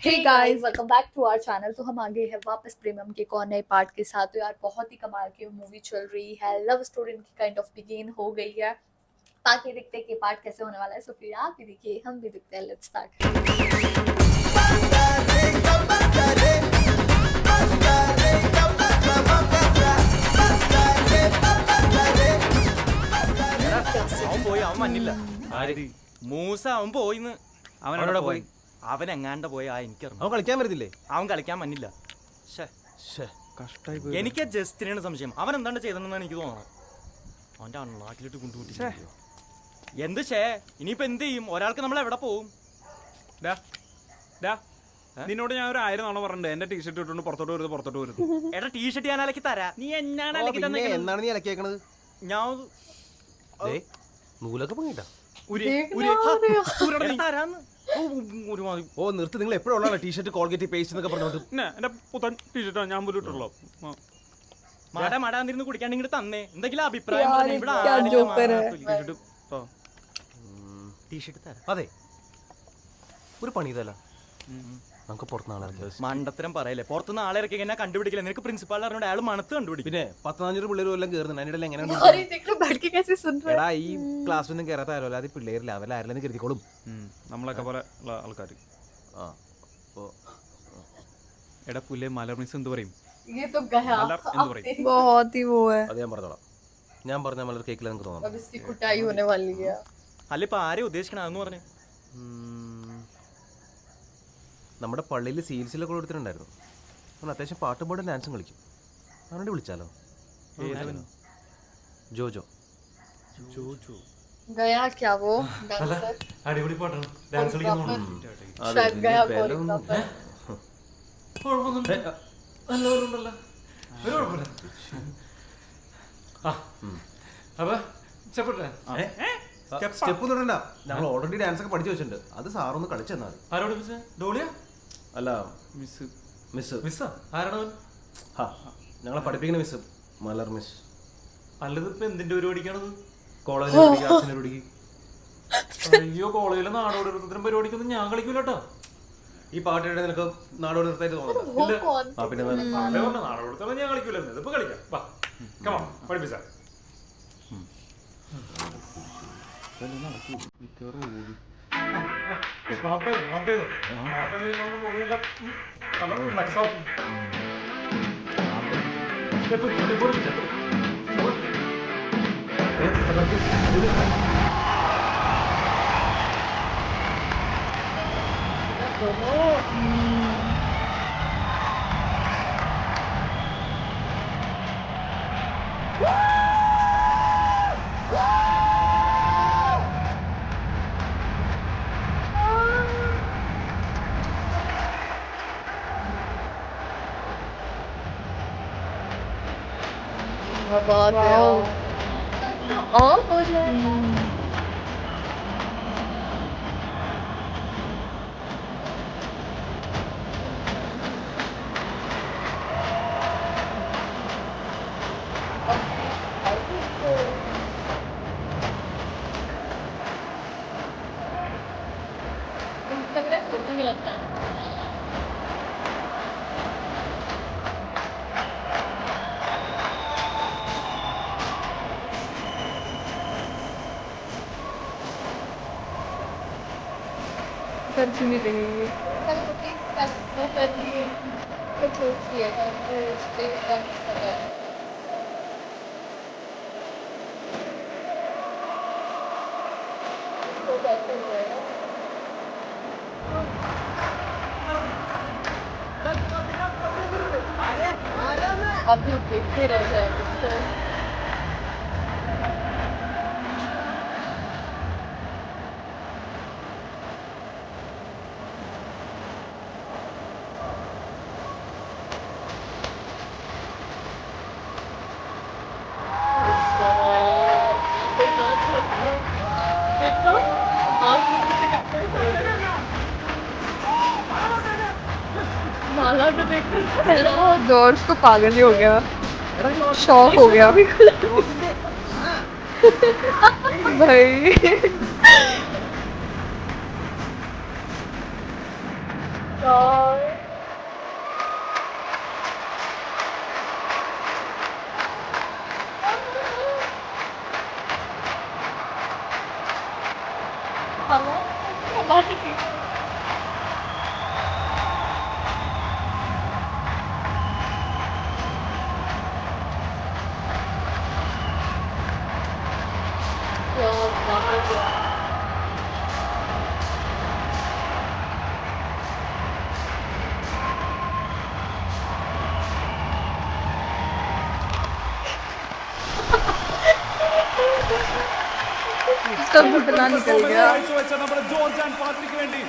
Hey guys welcome back to our channel. तो हम आ गए हैं वापस प्रीमियम के एक और नए पार्ट के साथ। तो यार बहुत ही कमाल की मूवी चल रही है, लव स्टोरी की काइंड ऑफ बिगिन हो गई है। बाकी देखते हैं कि पार्ट कैसे होने वाला है। सो फिर आप भी देखिए, हम भी देखते हैं। Let's start. അവൻ പോയി, അവൻ മഞ്ഞില്ല. മൂസ അവൻ പോയിന്ന്. അവനോടെ പോയി, അവൻ എങ്ങാണ്ട് പോയി. എനിക്കറിയാം അവൻ കളിക്കാൻ വരുന്നില്ലേ? അവൻ കളിക്കാൻ മഞ്ഞില്ല. എനിക്ക് ജസ്റ്റിനാണ് സംശയം. അവൻ എന്താണ് ചെയ്തതെന്നാണ് എനിക്ക് തോന്നണം. അവന്റെ നാട്ടിലിട്ട് കൊണ്ടുകൂട്ടി എന്ത് ഇനിയിപ്പോ എന്ത് ചെയ്യും? ഒരാൾക്ക് നമ്മൾ എവിടെ പോവും? നിന്നോട് ഞാൻ ഒരു 1000 തവണ പറഞ്ഞിട്ടുണ്ട് എന്റെ ടീഷർട്ട് ഇട്ടുകൊണ്ട് പുറത്തോട്ട് വരുന്നത്. എടാ ടീഷർട്ട് ഞാൻ അലക്കി തരാ. നീ എന്നാണ് അലക്കി തന്നെ? എന്നാണ് നീ അലക്കിയേക്കണത്? ഞാൻ നൂലൊക്കെ പൊങ്ങിട്ടാ. തരാന്ന്. ഓ നിർത്ത്, നിങ്ങൾ എപ്പോഴുള്ള ടീഷർട്ട് കോൾഗേറ്റ് പേസ്റ്റ് എന്നൊക്കെ പറഞ്ഞോണ്ട് എന്റെ പുത്തൻ ടീഷർട്ടാണ് ഞാൻ പോലും ഇട്ടുള്ളൂ. മടാന്നിരുന്ന് കുടിക്കാണ്ട് ഇങ്ങോട്ട് തന്നേ. എന്തെങ്കിലും അഭിപ്രായം ടീഷർട്ട് തരാം. അതെ, ഒരു പണി ഇതല്ല, നമുക്ക് പുറത്ത് നാളെ മണ്ടത്തരം പറയല്ലേ. പുറത്തുനിന്ന് ആളെ ഇറക്കി എന്നെ കണ്ടുപിടിക്കില്ല. നിനക്ക് പ്രിൻസിപ്പാൾ അറിഞ്ഞോണ്ട് അയാൾ മണത്ത് കണ്ടുപിടിക്കും. പിന്നെ 10-500 പിള്ളേരും എല്ലാം കയറുന്നുണ്ട്. അതിനിടയിൽ എങ്ങനെയാണ് എടാ ഈ ക്ലാസ്സിലൊന്നും കയറാത്ത ആരോ അല്ലാതെ പിള്ളേരില്ല, അവരാരെല്ലാം കരുതിക്കോളും. നമ്മളൊക്കെ പോലെ ഉള്ള ആൾക്കാർ. എടാ പുല്ലേ മലർ മിസ് എന്ത് പറയും? അത് ഞാൻ പറഞ്ഞോളാം. ഞാൻ പറഞ്ഞ മലർ കേക്കില്ല എനിക്ക് തോന്നാം. അല്ല ഇപ്പൊ ആരെയും ഉദ്ദേശിക്കണം അതെന്ന് പറഞ്ഞു. നമ്മുടെ പള്ളിയിൽ സീൽസിലൊക്കെ കൊടുത്തിട്ടുണ്ടായിരുന്നു. അവൻ അത്യാവശ്യം പാട്ടും പാടും ഡാൻസും കളിക്കും. അവനോട് വിളിച്ചാലോ? ജോജോ. അടിപൊളി പാട്ടാണ്. ഡാൻസ് കളിക്കാൻ സ്റ്റെപ്പ് തുടണ്ട, ഞങ്ങൾ ഓൾറെഡി ഡാൻസ് ഒക്കെ പഠിച്ചു വെച്ചിട്ടുണ്ട്. അത് സാറൊന്ന് കളിച്ചെന്നാൽ മതി. ആരോട് ഡോളിയാ? അല്ല മിസ്. മിസ്സാ? ആരാണ്? ഞങ്ങളെ പഠിപ്പിക്കുന്ന മിസ്, മലർ മിസ്. അല്ലത് ഇപ്പൊ എന്തിന്റെ പരിപാടിക്കാണത്? കോളേജിൽ പരിപാടിക്ക്. അയ്യോ, കോളേജിലെ നാടോടി നൃത്തത്തിനും പരിപാടിക്കൊന്നും ഞാൻ കളിക്കൂലട്ടോ. ഈ പാട്ടിട്ട് നിനക്ക് നാടോടി നൃത്തമായിട്ട് തോന്നുന്നില്ല? പിന്നെ നാടോടുത്തോളം ഞാൻ കളിക്കൂലായിരുന്നു. ഇതിപ്പോ കളിക്കാം. പഠിപ്പിച്ച अभी देखते रह जाएंगे। माला को देख दौड़ को पागल ही हो गया, शॉक हो गया भाई। यार इसका घुटना निकल गया കാഴ്ചവെച്ച നമ്മുടെ ജോർജ് ആൻഡ് പാട്രിക്ക് വേണ്ടി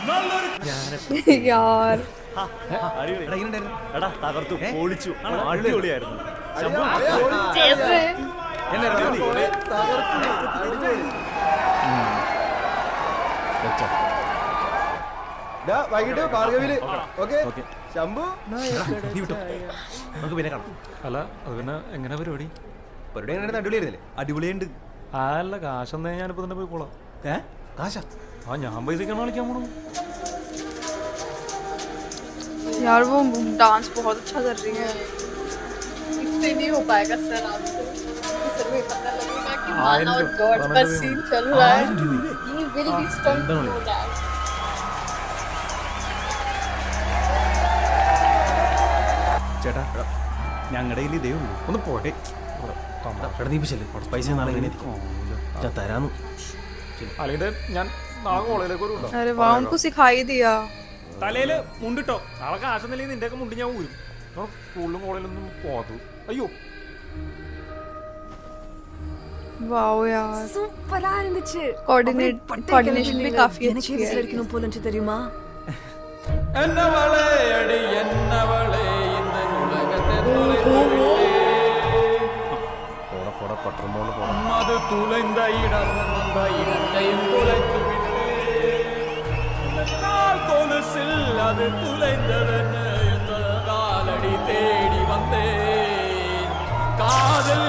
നല്ലൊരു यार എടാ തകർത്തു പൊളിച്ചു അടിപൊളിയായിരുന്നു कैसे വൈകിട്ട് ഭാർഗവില് ഓക്കെ ശംഭു നമുക്ക് പിന്നെ കാണാം. അല്ല അത് പിന്നെ എങ്ങനെ പരിപാടി പരിപാടി എങ്ങനെ അടിപൊളിയായിരുന്നില്ലേ? അടിപൊളിയുണ്ട് അല്ല കാശെന്നേ ഞാനിപ്പോ തന്നെ പോയിക്കോളാം കാശ ആ ഞാൻ പൈസക്കാണ് കളിക്കാൻ പോണു यार वो डांस बहुत अच्छा कर रही है इससे नहीं हो पाएगा सर आपसे सर में पता लगेगा कि मान और गॉड का सीन चल रहा है he will be stunt to dance ചേട്ടാ ഞങ്ങളുടെ കയ്യിൽ ഇതേ ഉള്ളൂ ഒന്ന് പോട്ടെ പൈസ നാളെ ഇങ്ങനെ ഞാൻ തരാന്ന്. അല്ലെങ്കിൽ ഞാൻ നാളെ കോളേജിലേക്ക് ഒരു ഉണ്ടോ अरे वाह उनको सिखाई दिया തലയില് മുണ്ടിട്ടോ നാളെ കാശൊന്നില്ലെങ്കിൽ നിന്റെ ഒക്കെ മുണ്ട് ഞാൻ ഊരും സ്കൂളിലും കോളേജിലൊന്നും പോകത്തു അയ്യോ वाओ यार சூப்பரா இருந்துச்சு कोऑर्डिनेशन भी काफी अच्छी है இருக்கணும் போல இருந்துச்சு தெரியுமா എന്നവളെ അടി എന്നവളെ ഇന്ന് ഉലകത്തെ അത് തുലൈந்த இடந்த இடத்தையும் തുലച്ചു கொலுசில் அது துளைந்ததென்ன என்ற காலடி தேடி வந்தேன் காதல்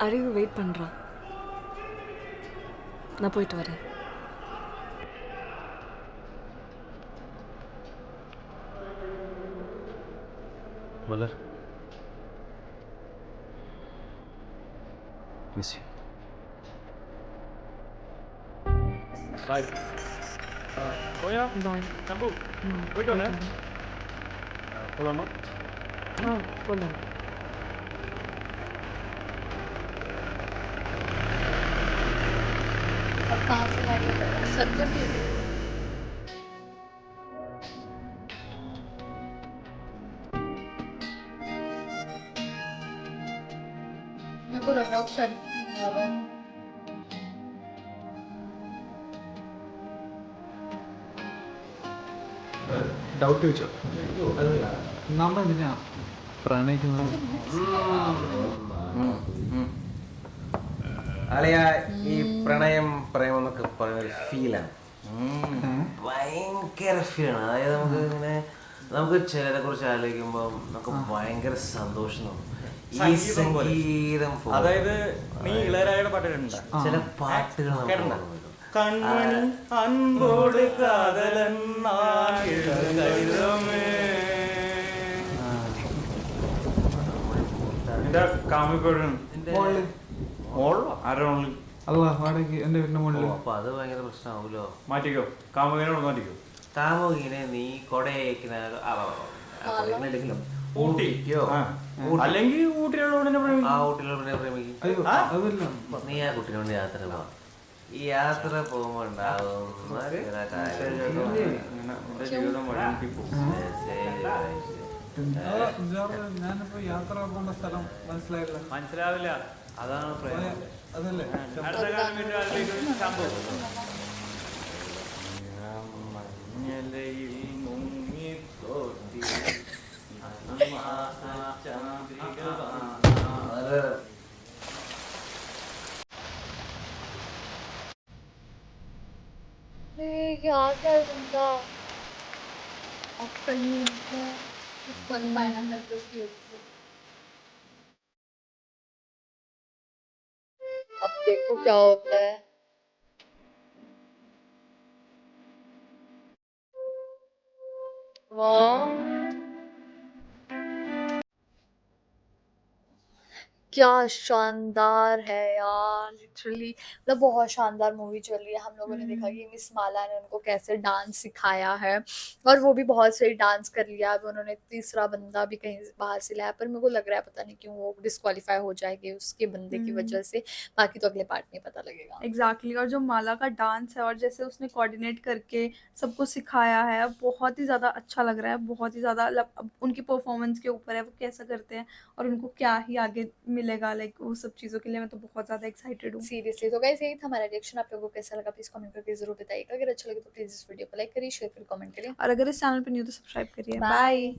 அறிவு வெயிட் பண்றான் நான் போயிட்டு வரேன் മലർ മിസ് യു. പോയിട്ട് വന്നേ போலாம் अब कहाँ से आएगा सत्य भी मेरे को लग रहा है सर ഡൗട്ട് ചോദിച്ചോ അതല്ല നമ്മളെന്തിനാ പ്രണയിക്കുന്നത് അളിയ ഈ പ്രണയം പ്രേമം എന്നൊക്കെ പറയുന്ന ഫീലാണ് ഭയങ്കര ഫീലാണ്. അതായത് നമുക്ക് ഇങ്ങനെ നമുക്ക് ചിലരെ കുറിച്ച് ആലോചിക്കുമ്പോൾ നമുക്ക് ഭയങ്കര സന്തോഷം തോന്നും. ഈ സംഗീതം പോലെ അതായത് നീ ഇളയരാജയുടെ പാട്ട് കേട്ടിട്ടുണ്ടോ? ചില പാട്ടുകൾ നമുക്ക് കേട്ടിട്ടുണ്ടോ? ഓർമ്മ വരും. കൺമണി അൻപോട് കാതലൻ நான் എഴുതമേ. നിന്റെ കാമിക്കോടും ആരോണിൽ അല്ല വാടകയ്ക്ക് എൻ്റെ വീടിൻ്റെ ഓ, മുകളിൽ അപ്പൊ അത് ഭയങ്കര പ്രശ്നമാവൂലോ. മാറ്റിക്കോ കാമുകനോട് മാറ്റിക്കോ കാമുകിനെ നീ കൊടയേക്കിനാലോ ഊട്ടിക്കോ അല്ലെങ്കിൽ ഊട്ടിയുള്ളവനെ ആ ഊട്ടിലുള്ള പ്രേമിക്കും. അയ്യോ അതല്ല നീ ആ കുട്ടിനോട് യാത്ര പോവാം. ഈ യാത്ര പോകുമ്പോ ഉണ്ടാവുന്ന ചില കാര്യങ്ങൾ ജീവിതം വഴിമുട്ടി പോകും. ഞാനിപ്പോ യാത്ര പോകേണ്ട സ്ഥലം മനസ്സിലായില്ല മനസ്സിലാവില്ല അതാണ് പ്രേമം. അതല്ലേ അടുത്ത കാലം വീണ്ടും ആലോചിക്കും സംഭവം മഞ്ഞലയിൽ മുങ്ങിത്തോത്തി क्या कर दूंगा अब देखो क्या होता है। वाह, क्या शानदार है यार, लिटरली मतलब बहुत शानदार मूवी चल रही है। हम लोगों ने देखा कि मिस माला ने उनको कैसे डांस सिखाया है और वो भी बहुत सही डांस कर लिया। अब उन्होंने तीसरा बंदा भी कहीं बाहर से लाया, पर मेरे को लग रहा है पता नहीं क्यों वो डिस्क्वालीफाई हो जाएगी उसके बंदे की वजह से। बाकी तो अगले पार्ट में पता लगेगा। एग्जैक्टली और जो माला का डांस है और जैसे उसने कोऑर्डिनेट करके सबको सिखाया है, बहुत ही ज़्यादा अच्छा लग रहा है। बहुत ही ज़्यादा अब उनकी परफॉर्मेंस के ऊपर है वो कैसा करते हैं और उनको क्या ही आगे मिलेगा, लाइक वो सब चीज़ों के लिए मैं तो बहुत ज़्यादा एक्साइटेड हूँ। सीरियसली तो गाइस यही था हमारा रिएक्शन। आप लोगों को कैसा लगा प्लीज कमेंट करके जरूर बताइएगा। अगर अच्छा लगे तो प्लीज इस वीडियो को लाइक करिए, शेयर करिए, कमेंट करिए। और अगर इस चैनल पर न्यू तो सब्सक्राइब करिए। बाय। बाय।